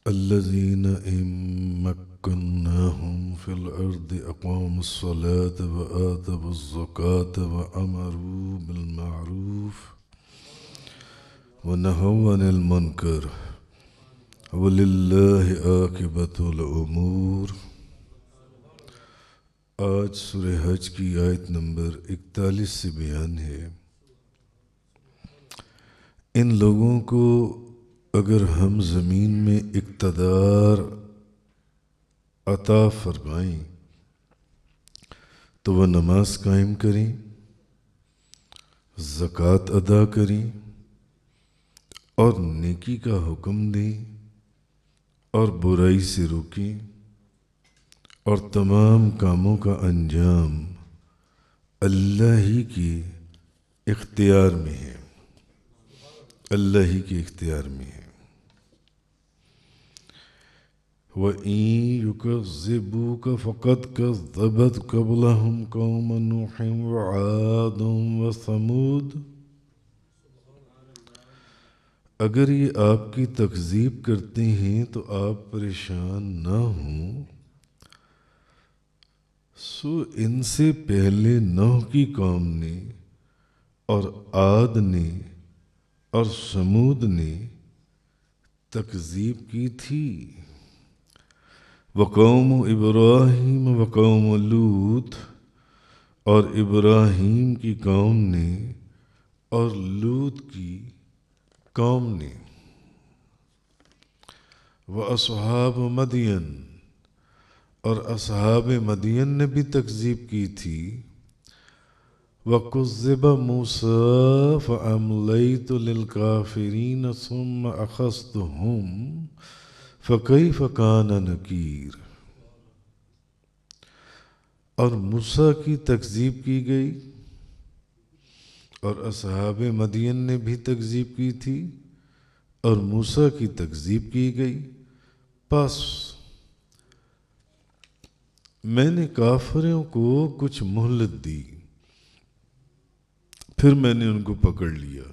الذين إن مكناهم في الأرض أقاموا الصلاة وآتوا الزكاة وأمروا بالمعروف ونهوا عن المنكر وللہ عاقبۃ الامور۔ آج سورہ حج کی آیت نمبر 41 سے بیان ہے، ان لوگوں کو اگر ہم زمین میں اقتدار عطا فرمائیں تو وہ نماز قائم کریں، زکوٰۃ ادا کریں اور نیکی کا حکم دیں اور برائی سے روکیں، اور تمام کاموں کا انجام اللہ ہی کے اختیار میں ہے، اللہ ہی کے اختیار میں ہے۔ وَإِن يُكَذِّبُوكَ فَقَدْ كَذَّبَتْ قَبْلَهُمْ قَوْمُ نُوحٍ وَعَادٌ وَثَمُودُ۔ اگر یہ آپ کی تکذیب کرتے ہیں تو آپ پریشان نہ ہوں، سو ان سے پہلے نوح کی قوم نے اور عاد نے اور سمود نے تکذیب کی تھی، وقوم ابراہیم وقوم لوط، اور ابراہیم کی قوم نے اور لوط کی قوم نے، واصحاب مدین، اور اصحاب مدین نے بھی تکذیب کی تھی، وَكُذِّبَ مُوسَىٰ فَأَمْلَيْتُ لِلْكَافِرِينَ ثُمَّ أَخَذْتُهُمْ فَكَيْفَ كَانَ نَكِيرِ۔ اور موسیٰ کی تکذیب کی گئی اور اصحاب مدین نے بھی تکذیب کی تھی اور موسیٰ کی تکذیب کی گئی، پس میں نے کافروں کو کچھ مہلت دی، پھر میں نے ان کو پکڑ لیا۔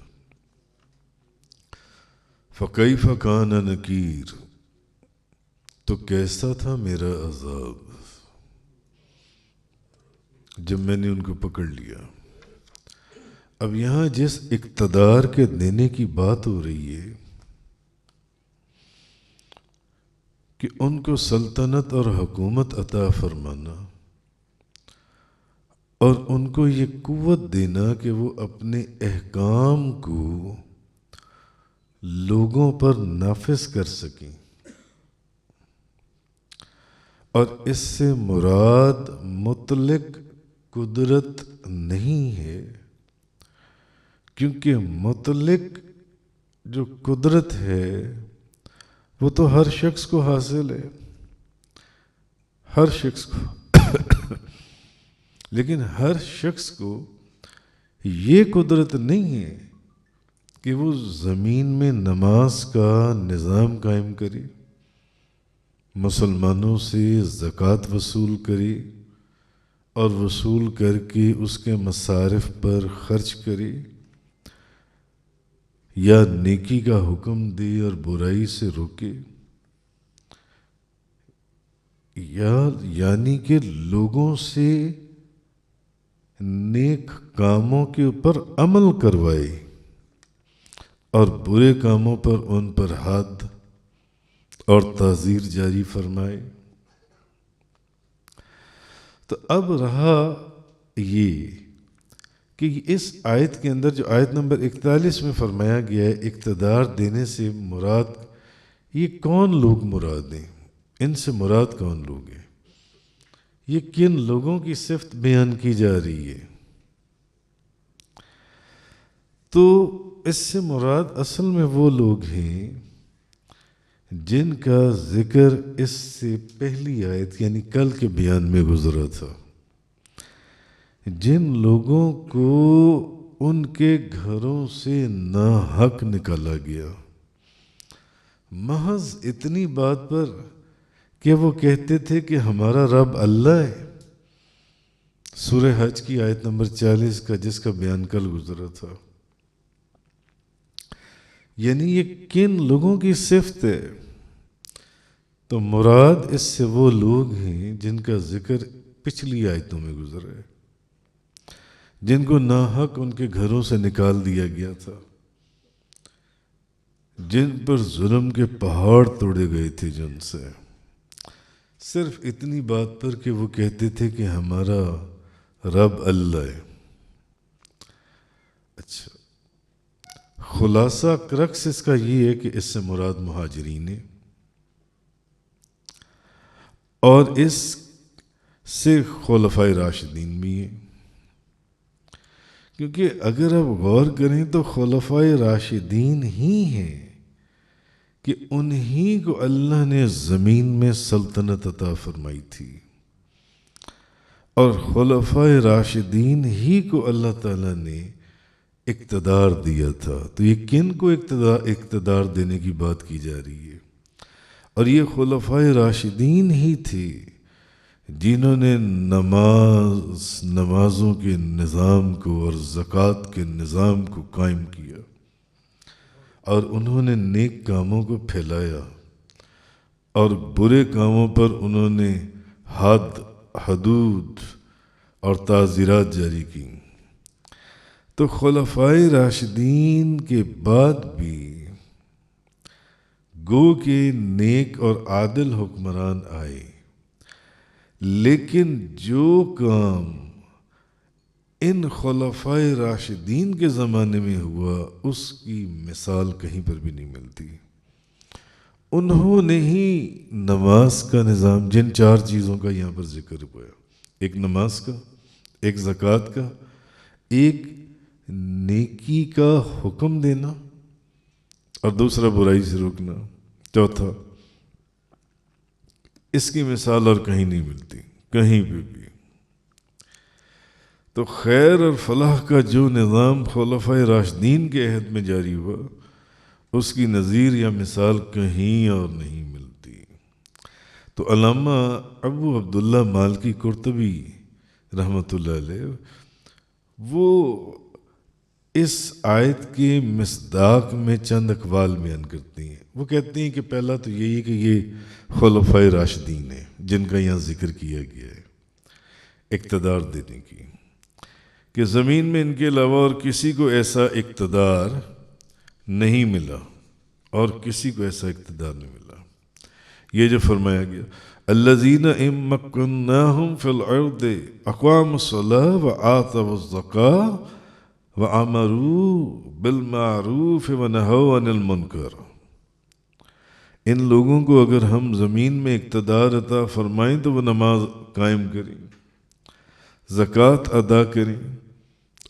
فَكَيْفَ كَانَ نَكِيرِ، تو کیسا تھا میرا عذاب جب میں نے ان کو پکڑ لیا۔ اب یہاں جس اقتدار کے دینے کی بات ہو رہی ہے کہ ان کو سلطنت اور حکومت عطا فرمانا اور ان کو یہ قوت دینا کہ وہ اپنے احکام کو لوگوں پر نافذ کر سکیں، اور اس سے مراد مطلق قدرت نہیں ہے، کیونکہ مطلق جو قدرت ہے وہ تو ہر شخص کو حاصل ہے، ہر شخص کو لیکن ہر شخص کو یہ قدرت نہیں ہے کہ وہ زمین میں نماز کا نظام قائم کرے، مسلمانوں سے زکوٰۃ وصول کرے اور وصول کر کے اس کے مصارف پر خرچ کرے، یا نیکی کا حکم دے اور برائی سے روکے، یعنی کہ لوگوں سے نیک کاموں کے اوپر عمل کروائے اور برے کاموں پر ان پر حد اور تعزیر جاری فرمائے۔ تو اب رہا یہ کہ اس آیت کے اندر جو آیت نمبر 41 میں فرمایا گیا ہے اقتدار دینے سے مراد، یہ کون لوگ مراد ہیں، ان سے مراد کون لوگ ہیں، یہ کن لوگوں کی صفت بیان کی جا رہی ہے؟ تو اس سے مراد اصل میں وہ لوگ ہیں جن کا ذکر اس سے پہلی آیت یعنی کل کے بیان میں گزرا تھا، جن لوگوں کو ان کے گھروں سے ناحق نکالا گیا، محض اتنی بات پر کہ وہ کہتے تھے کہ ہمارا رب اللہ ہے۔ سورہ حج کی آیت نمبر 40 کا جس کا بیان کل گزرا تھا، یعنی یہ کن لوگوں کی صفت ہے تو مراد اس سے وہ لوگ ہیں جن کا ذکر پچھلی آیتوں میں گزرا ہے، جن کو ناحق ان کے گھروں سے نکال دیا گیا تھا، جن پر ظلم کے پہاڑ توڑے گئے تھے جن سے، صرف اتنی بات پر کہ وہ کہتے تھے کہ ہمارا رب اللہ ہے۔ اچھا، خلاصہ کرکس اس کا یہ ہے کہ اس سے مراد مہاجرین ہے، اور اس سے خلفائے راشدین بھی ہیں، کیونکہ اگر آپ غور کریں تو خلفائے راشدین ہی ہیں کہ انہی کو اللہ نے زمین میں سلطنت عطا فرمائی تھی، اور خلفائے راشدین ہی کو اللہ تعالیٰ نے اقتدار دیا تھا۔ تو یہ کن کو اقتدار دینے کی بات کی جا رہی ہے؟ اور یہ خلفائے راشدین ہی تھے جنہوں نے نمازوں کے نظام کو اور زکوٰۃ کے نظام کو قائم کیا، اور انہوں نے نیک کاموں کو پھیلایا، اور برے کاموں پر انہوں نے حدود اور تعزیرات جاری کی۔ تو خلفائے راشدین کے بعد بھی گو کہ نیک اور عادل حکمران آئے، لیکن جو کام ان خلفائے راشدین کے زمانے میں ہوا اس کی مثال کہیں پر بھی نہیں ملتی۔ انہوں نے ہی نماز کا نظام، جن 4 چیزوں کا یہاں پر ذکر ہوا، ایک نماز کا، ایک زکوٰۃ کا، ایک نیکی کا حکم دینا، اور دوسرا برائی سے روکنا، چوتھا، اس کی مثال اور کہیں نہیں ملتی، کہیں پہ بھی۔ تو خیر اور فلاح کا جو نظام خلفائے راشدین کے عہد میں جاری ہوا، اس کی نظیر یا مثال کہیں اور نہیں ملتی۔ تو علامہ ابو عبداللہ مالکی قرطبی رحمۃ اللہ علیہ وہ اس آیت کے مصداق میں چند اقوال بیان کرتی ہیں۔ وہ کہتی ہیں کہ پہلا تو یہی ہے کہ یہ خلفائے راشدین ہیں جن کا یہاں ذکر کیا گیا ہے اقتدار دینے کی، کہ زمین میں ان کے علاوہ اور کسی کو ایسا اقتدار نہیں ملا، اور کسی کو ایسا اقتدار نہیں ملا۔ یہ جو فرمایا گیا الذین ان مکناہم فی الارض اقاموا الصلاۃ وآتوا الزکاۃ وَأَمَرُوا بِالْمَعْرُوفِ وَنَهَوْا عَنِ الْمُنْكَرِ، ان لوگوں کو اگر ہم زمین میں اقتدار عطا فرمائیں تو وہ نماز قائم کریں، زکوٰۃ ادا کریں،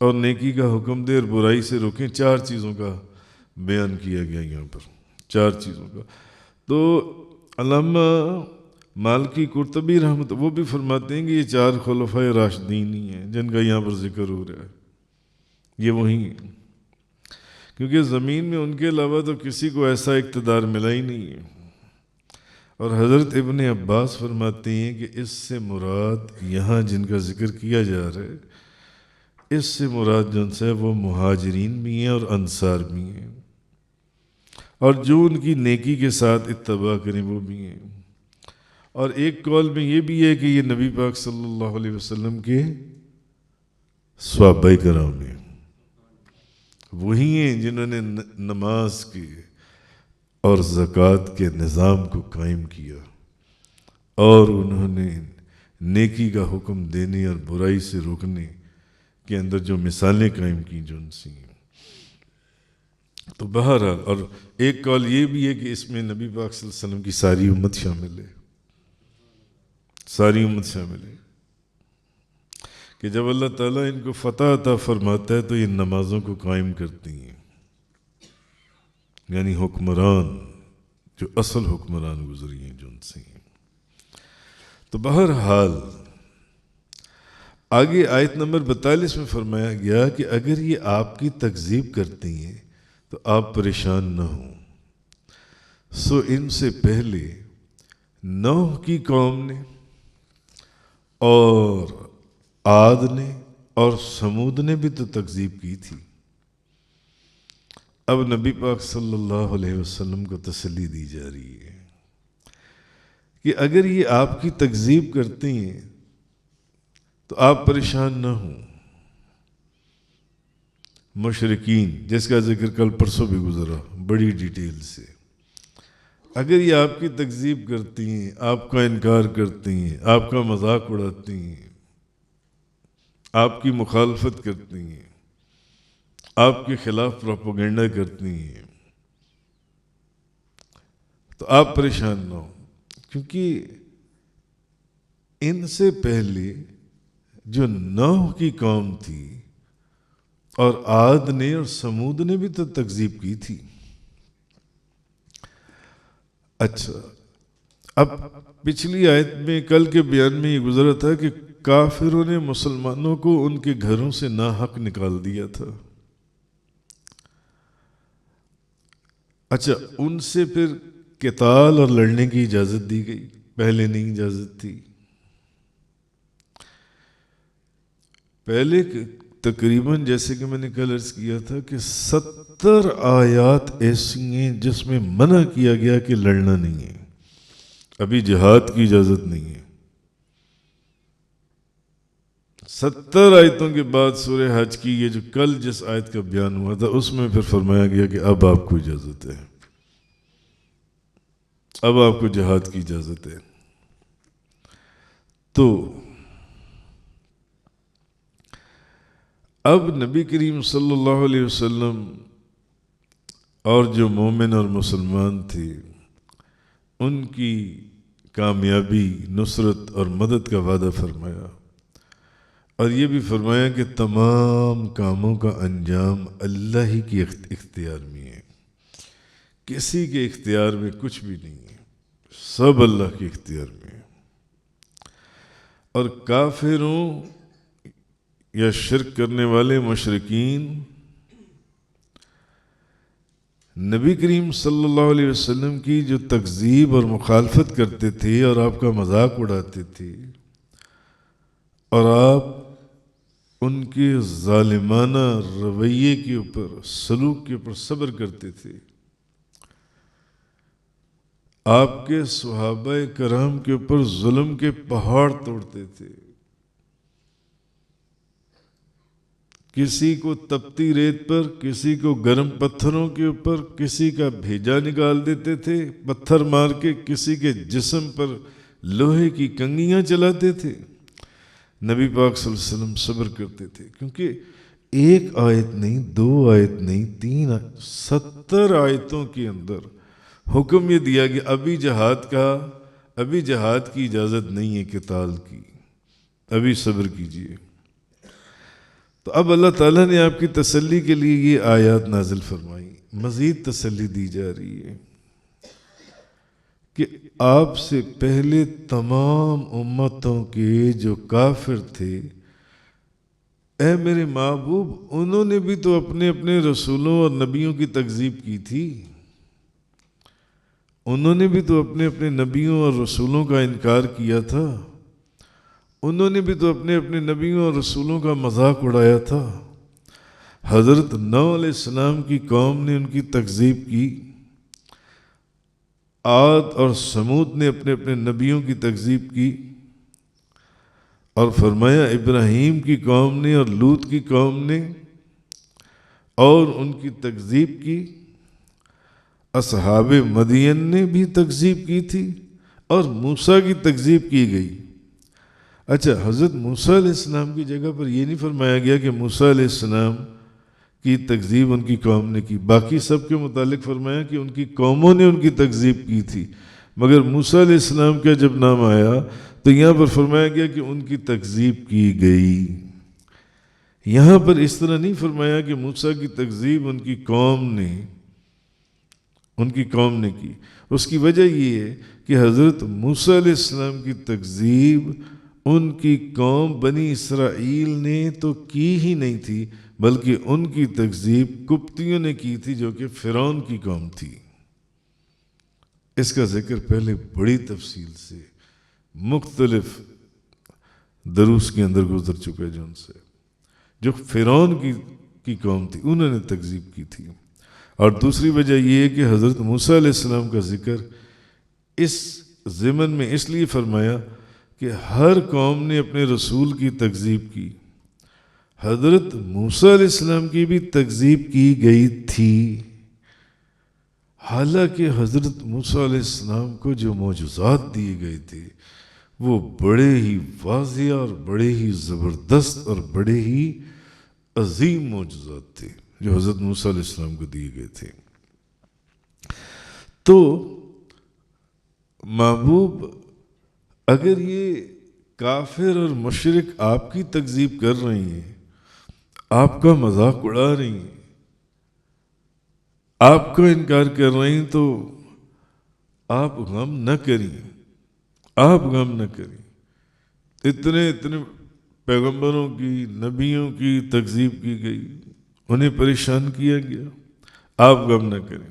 اور نیکی کا حکم دیں اور برائی سے روکیں۔ 4 چیزوں کا بیان کیا گیا یہاں پر، 4 چیزوں کا۔ تو علامہ مالکی قرطبی رحمت وہ بھی فرماتے ہیں کہ یہ 4 خلفائے راشدین ہی ہیں جن کا یہاں پر ذکر ہو رہا ہے، یہ وہی ہیں، کیونکہ زمین میں ان کے علاوہ تو کسی کو ایسا اقتدار ملا ہی نہیں ہے۔ اور حضرت ابن عباس فرماتے ہیں کہ اس سے مراد یہاں جن کا ذکر کیا جا رہا ہے، اس سے مراد جن سے وہ مہاجرین بھی ہیں اور انصار بھی ہیں، اور جو ان کی نیکی کے ساتھ اتباع کریں وہ بھی ہیں۔ اور ایک قول میں یہ بھی ہے کہ یہ نبی پاک صلی اللہ علیہ وسلم کے صحابہ کرام ہیں، وہی ہیں جنہوں نے نماز کے اور زکوٰۃ کے نظام کو قائم کیا، اور انہوں نے نیکی کا حکم دینے اور برائی سے روکنے کے اندر جو مثالیں قائم کی جو ان سے ہیں۔ تو بہرحال، اور ایک قول یہ بھی ہے کہ اس میں نبی پاک صلی اللہ علیہ وسلم کی ساری امت شامل ہے، ساری امت شامل ہے، کہ جب اللہ تعالیٰ ان کو فتح عطا فرماتا ہے تو یہ نمازوں کو قائم کرتی ہیں، یعنی حکمران جو اصل حکمران گزری ہیں جو ان سے ہیں۔ تو بہرحال آگے آیت نمبر 42 میں فرمایا گیا کہ اگر یہ آپ کی تکذیب کرتی ہیں تو آپ پریشان نہ ہوں، سو ان سے پہلے نوح کی قوم نے اور عاد نے اور سمود نے بھی تو تکذیب کی تھی۔ اب نبی پاک صلی اللہ علیہ وسلم کو تسلی دی جا رہی ہے کہ اگر یہ آپ کی تکذیب کرتے ہیں تو آپ پریشان نہ ہوں. مشرکین جس کا ذکر کل پرسوں بھی گزرا بڑی ڈیٹیل سے، اگر یہ آپ کی تکذیب کرتی ہیں، آپ کا انکار کرتی ہیں، آپ کا مذاق اڑاتی ہیں، آپ کی مخالفت کرتی ہیں، آپ کے خلاف پروپیگنڈا کرتی ہیں، تو آپ پریشان نہ ہوں، کیونکہ ان سے پہلے جو نوح کی قوم تھی اور عاد نے اور سمود نے بھی تو تکذیب کی تھی. اچھا، اب پچھلی آیت میں کل کے بیان میں یہ گزرا تھا کہ کافروں نے مسلمانوں کو ان کے گھروں سے ناحق نکال دیا تھا. اچھا، ان سے پھر قتال اور لڑنے کی اجازت دی گئی، پہلے نہیں اجازت تھی. پہلے تقریباً جیسے کہ میں نے کل عرض کیا تھا کہ 70 آیات ایسی ہیں جس میں منع کیا گیا کہ لڑنا نہیں ہے، ابھی جہاد کی اجازت نہیں ہے. 70 آیتوں کے بعد سورہ حج کی یہ جو کل جس آیت کا بیان ہوا تھا اس میں پھر فرمایا گیا کہ اب آپ کو اجازت ہے، اب آپ کو جہاد کی اجازت ہے. تو اب نبی کریم صلی اللہ علیہ وسلم اور جو مومن اور مسلمان تھے ان کی کامیابی، نصرت اور مدد کا وعدہ فرمایا، اور یہ بھی فرمایا کہ تمام کاموں کا انجام اللہ ہی کی اختیار میں ہے، کسی کے اختیار میں کچھ بھی نہیں ہے، سب اللہ کے اختیار میں ہے. اور کافروں یا شرک کرنے والے مشرکین نبی کریم صلی اللہ علیہ وسلم کی جو تکذیب اور مخالفت کرتے تھے اور آپ کا مذاق اڑاتے تھے اور آپ ان کے ظالمانہ رویے کے اوپر، سلوک کے اوپر صبر کرتے تھے، آپ کے صحابہ کرام کے اوپر ظلم کے پہاڑ توڑتے تھے، کسی کو تپتی ریت پر، کسی کو گرم پتھروں کے اوپر، کسی کا بھیجا نکال دیتے تھے پتھر مار کے، کسی کے جسم پر لوہے کی کنگیاں چلاتے تھے. نبی پاک صلی اللہ علیہ وسلم صبر کرتے تھے، کیونکہ ایک آیت نہیں، 2 آیت نہیں، 3 آیت، 70 آیتوں کے اندر حکم یہ دیا کہ ابھی جہاد کی اجازت نہیں ہے، قتال کی، ابھی صبر کیجئے. تو اب اللہ تعالیٰ نے آپ کی تسلی کے لیے یہ آیات نازل فرمائی، مزید تسلی دی جا رہی ہے کہ آپ سے پہلے تمام امتوں کے جو کافر تھے، اے میرے محبوب، انہوں نے بھی تو اپنے اپنے رسولوں اور نبیوں کی تکذیب کی تھی، انہوں نے بھی تو اپنے اپنے نبیوں اور رسولوں کا انکار کیا تھا، انہوں نے بھی تو اپنے اپنے نبیوں اور رسولوں کا مذاق اڑایا تھا. حضرت نوح علیہ السلام کی قوم نے ان کی تکذیب کی، عاد اور سمود نے اپنے اپنے نبیوں کی تکذیب کی، اور فرمایا ابراہیم کی قوم نے اور لوط کی قوم نے اور ان کی تکذیب کی، اصحاب مدین نے بھی تکذیب کی تھی، اور موسیٰ کی تکذیب کی گئی. اچھا، حضرت موسیٰ علیہ السلام کی جگہ پر یہ نہیں فرمایا گیا کہ موسیٰ علیہ السلام کی تکذیب ان کی قوم نے کی، باقی سب کے متعلق فرمایا کہ ان کی قوموں نے ان کی تکذیب کی تھی، مگر موسیٰ علیہ السلام کا جب نام آیا تو یہاں پر فرمایا گیا کہ ان کی تکذیب کی گئی. یہاں پر اس طرح نہیں فرمایا کہ موسیٰ کی تکذیب ان کی قوم نے کی. اس کی وجہ یہ ہے کہ حضرت موسیٰ علیہ السلام کی تکذیب ان کی قوم بنی اسرائیل نے تو کی ہی نہیں تھی، بلکہ ان کی تکذیب قبطیوں نے کی تھی جو کہ فرعون کی قوم تھی. اس کا ذکر پہلے بڑی تفصیل سے مختلف دروس کے اندر گزر چکا ہے، جو فرعون کی قوم تھی انہوں نے تکذیب کی تھی. اور دوسری وجہ یہ ہے کہ حضرت موسیٰ علیہ السلام کا ذکر اس ضمن میں اس لیے فرمایا کہ ہر قوم نے اپنے رسول کی تکذیب کی. حضرت موسیٰ علیہ السلام کی بھی تکذیب کی گئی تھی، حالانکہ حضرت موسیٰ علیہ السلام کو جو معجزات دیے گئے تھے وہ بڑے ہی واضح اور بڑے ہی زبردست اور بڑے ہی عظیم معجزات تھے جو حضرت موسیٰ علیہ السلام کو دیے گئے تھے. تو محبوب اگر یہ کافر اور مشرک آپ کی تکذیب کر رہی ہیں، آپ کا مذاق اڑا رہی ہیں، آپ کا انکار کر رہی ہیں، تو آپ غم نہ کریں، آپ غم نہ کریں. اتنے پیغمبروں کی، نبیوں کی تکذیب کی گئی، انہیں پریشان کیا گیا، آپ غم نہ کریں.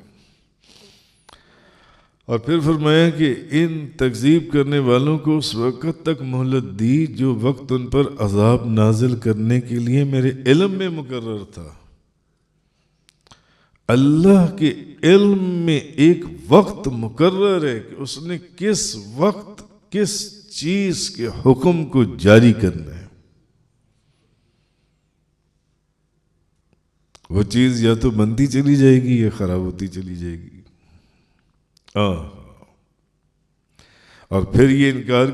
اور پھر فرمایا کہ ان تکذیب کرنے والوں کو اس وقت تک مہلت دی جو وقت ان پر عذاب نازل کرنے کے لیے میرے علم میں مقرر تھا. اللہ کے علم میں ایک وقت مقرر ہے کہ اس نے کس وقت کس چیز کے حکم کو جاری کرنا ہے. وہ چیز یا تو بنتی چلی جائے گی یا خراب ہوتی چلی جائے گی. اور پھر یہ انکار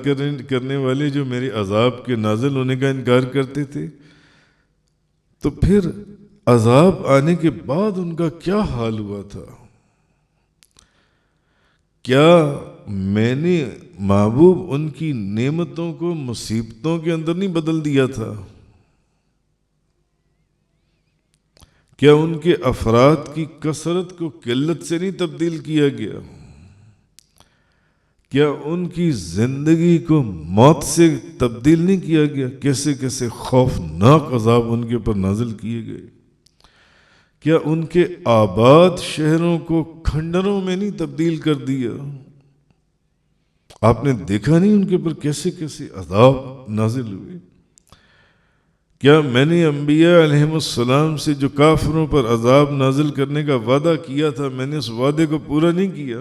کرنے والے جو میرے عذاب کے نازل ہونے کا انکار کرتے تھے، تو پھر عذاب آنے کے بعد ان کا کیا حال ہوا تھا؟ کیا میں نے محبوب ان کی نعمتوں کو مصیبتوں کے اندر نہیں بدل دیا تھا؟ کیا ان کے افراد کی کثرت کو قلت سے نہیں تبدیل کیا گیا؟ کیا ان کی زندگی کو موت سے تبدیل نہیں کیا گیا؟ کیسے کیسے خوفناک عذاب ان کے اوپر نازل کیے گئے. کیا ان کے آباد شہروں کو کھنڈروں میں نہیں تبدیل کر دیا؟ آپ نے دیکھا نہیں ان کے اوپر کیسے کیسے عذاب نازل ہوئے؟ کیا میں نے انبیاء علیہم السلام سے جو کافروں پر عذاب نازل کرنے کا وعدہ کیا تھا، میں نے اس وعدے کو پورا نہیں کیا؟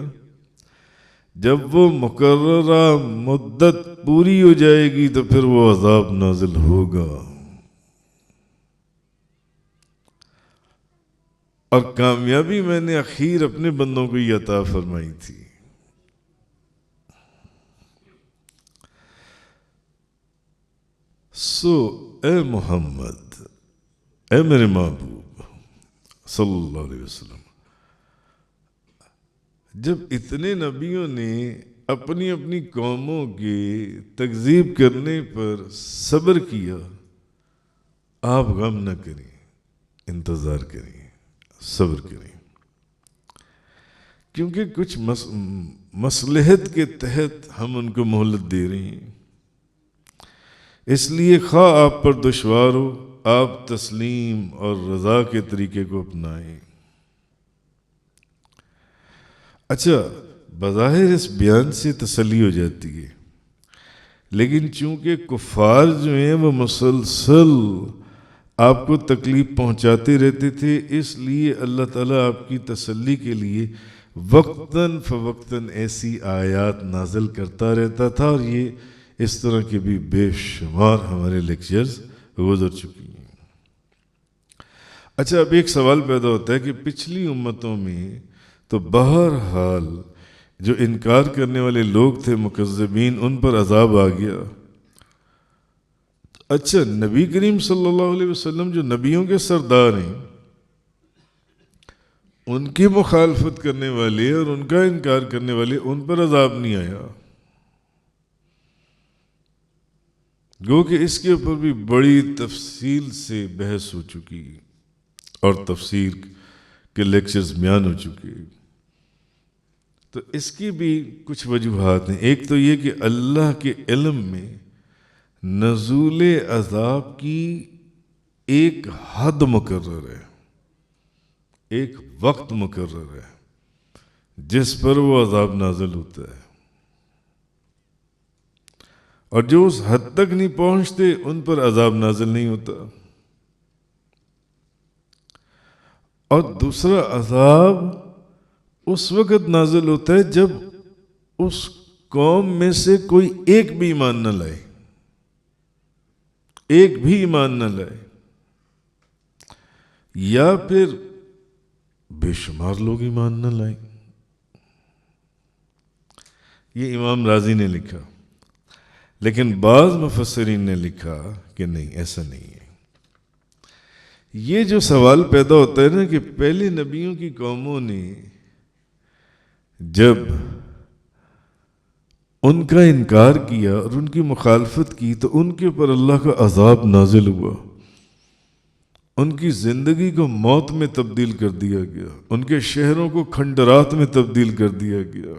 جب وہ مقررہ مدت پوری ہو جائے گی تو پھر وہ عذاب نازل ہوگا. اور کامیابی میں نے اخیر اپنے بندوں کو یہ عطا فرمائی تھی. اے محمد، اے میرے محبوب صلی اللہ علیہ وسلم، جب اتنے نبیوں نے اپنی اپنی قوموں کے تکذیب کرنے پر صبر کیا، آپ غم نہ کریں، انتظار کریں، صبر کریں. کیونکہ کچھ مصلحت کے تحت ہم ان کو مہلت دے رہے ہیں. اس لیے خواہ آپ پر دشوار ہو، آپ تسلیم اور رضا کے طریقے کو اپنائیں. اچھا، بظاہر اس بیان سے تسلی ہو جاتی ہے، لیکن چونکہ کفار جو ہیں وہ مسلسل آپ کو تکلیف پہنچاتے رہتے تھے، اس لیے اللہ تعالیٰ آپ کی تسلی کے لیے وقتاً فوقتاً ایسی آیات نازل کرتا رہتا تھا. اور یہ اس طرح کے بھی بے شمار ہمارے لیکچرز گزر چکی ہیں. اچھا، اب ایک سوال پیدا ہوتا ہے کہ پچھلی امتوں میں تو بہرحال جو انکار کرنے والے لوگ تھے مکذبین، ان پر عذاب آ گیا. اچھا، نبی کریم صلی اللہ علیہ وسلم جو نبیوں کے سردار ہیں، ان کی مخالفت کرنے والے اور ان کا انکار کرنے والے، ان پر عذاب نہیں آیا. گو کہ اس کے اوپر بھی بڑی تفصیل سے بحث ہو چکی اور تفسیر کے لیکچرز بیان ہو چکے. تو اس کی بھی کچھ وجوہات ہیں. ایک تو یہ کہ اللہ کے علم میں نزول عذاب کی ایک حد مقرر ہے، ایک وقت مقرر ہے جس پر وہ عذاب نازل ہوتا ہے، اور جو اس حد تک نہیں پہنچتے ان پر عذاب نازل نہیں ہوتا. اور دوسرا، عذاب اس وقت نازل ہوتا ہے جب اس قوم میں سے کوئی ایک بھی ایمان نہ لائے، ایک بھی ایمان نہ لائے، یا پھر بے شمار لوگ ایمان نہ لائیں۔ یہ امام رازی نے لکھا، لیکن بعض مفسرین نے لکھا کہ نہیں، ایسا نہیں ہے۔ یہ جو سوال پیدا ہوتا ہے نا کہ پہلے نبیوں کی قوموں نے جب ان کا انکار کیا اور ان کی مخالفت کی تو ان کے اوپر اللہ کا عذاب نازل ہوا، ان کی زندگی کو موت میں تبدیل کر دیا گیا، ان کے شہروں کو کھنڈرات میں تبدیل کر دیا گیا۔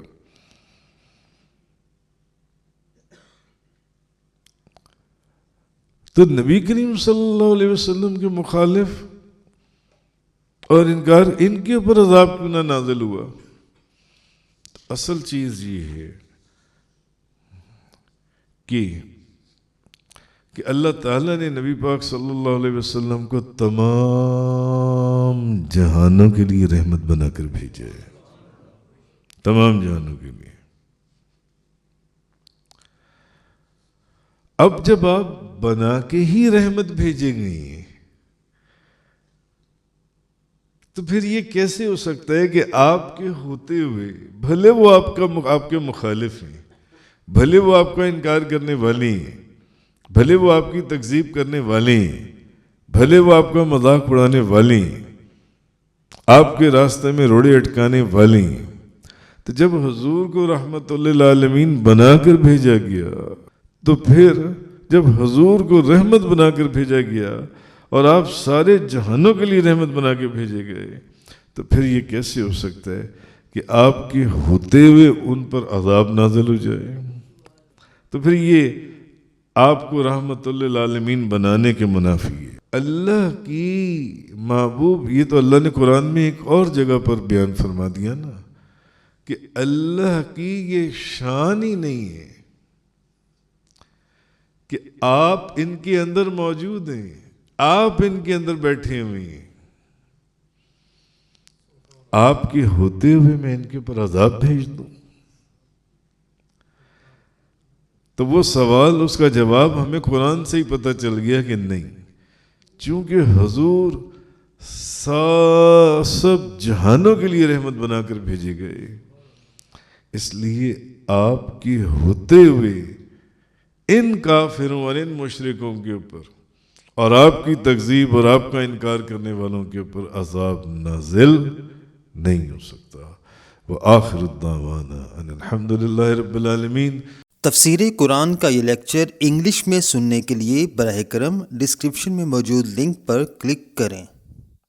تو نبی کریم صلی اللہ علیہ وسلم کے مخالف اور انکار، ان کے اوپر عذاب کیوں نہ نازل ہوا؟ اصل چیز یہ ہے کہ اللہ تعالیٰ نے نبی پاک صلی اللہ علیہ وسلم کو تمام جہانوں کے لیے رحمت بنا کر بھیجا ہے، تمام جہانوں کے لیے۔ اب جب آپ بنا کے ہی رحمت بھیجیں گے تو پھر یہ کیسے ہو سکتا ہے کہ آپ کے ہوتے ہوئے، بھلے وہ آپ کے مخالف ہیں، بھلے وہ آپ کا انکار کرنے والے ہیں، بھلے وہ آپ کی تکذیب کرنے والے ہیں، بھلے وہ آپ کا مذاق اڑانے والے ہیں، آپ کے راستے میں روڑے اٹکانے والے ہیں، تو جب حضور کو رحمت للعالمین بنا کر بھیجا گیا، تو پھر جب حضور کو رحمت بنا کر بھیجا گیا اور آپ سارے جہانوں کے لیے رحمت بنا کے بھیجے گئے، تو پھر یہ کیسے ہو سکتا ہے کہ آپ کے ہوتے ہوئے ان پر عذاب نازل ہو جائے؟ تو پھر یہ آپ کو رحمت للعالمین بنانے کے منافی ہے۔ اللہ کی محبوب، یہ تو اللہ نے قرآن میں ایک اور جگہ پر بیان فرما دیا نا کہ اللہ کی یہ شان ہی نہیں ہے کہ آپ ان کے اندر موجود ہیں، آپ ان کے اندر بیٹھے ہوئے ہیں، آپ کے ہوتے ہوئے میں ان کے پر عذاب بھیج دوں؟ تو وہ سوال، اس کا جواب ہمیں قرآن سے ہی پتہ چل گیا کہ نہیں، چونکہ حضور سب جہانوں کے لیے رحمت بنا کر بھیجے گئے، اس لیے آپ کے ہوتے ہوئے ان کافروں اور ان مشرکوں کے اوپر اور آپ کی تکذیب اور آپ کا انکار کرنے والوں کے اوپر عذاب نازل نہیں ہو سکتا۔ وآخر الدعوانا ان الحمدللہ رب العالمین۔ تفسیر قرآن کا یہ لیکچر انگلش میں سننے کے لیے براہ کرم ڈسکرپشن میں موجود لنک پر کلک کریں۔